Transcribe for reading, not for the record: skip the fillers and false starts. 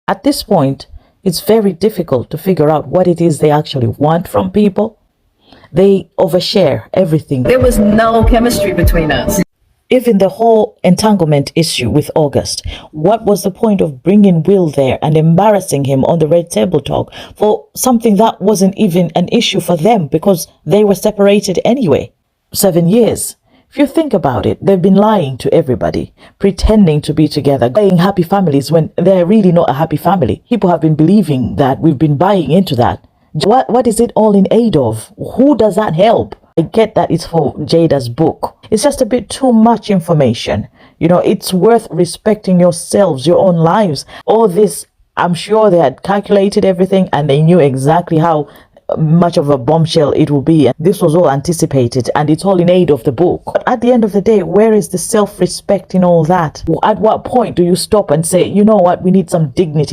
At this point, it's very difficult to figure out what it is they actually want from people. They overshare everything. There was no chemistry between us. Even the whole entanglement issue with August. What was the point of bringing Will there and embarrassing him on the Red Table Talk for something that wasn't even an issue for them because they were separated anyway? 7 years. If you think about it, they've been lying to everybody, pretending to be together, playing happy families when they're really not a happy family. People have been believing that. We've been buying into that. What is it all in aid of? Who does that help? I get that it's for Jada's book. It's just a bit too much information. You know, it's worth respecting yourselves, your own lives. All this, I'm sure they had calculated everything and they knew exactly how much of a bombshell it will be. And this was all anticipated and it's all in aid of the book. But at the end of the day, where is the self-respect in all that? At what point do you stop and say, you know what, we need some dignity?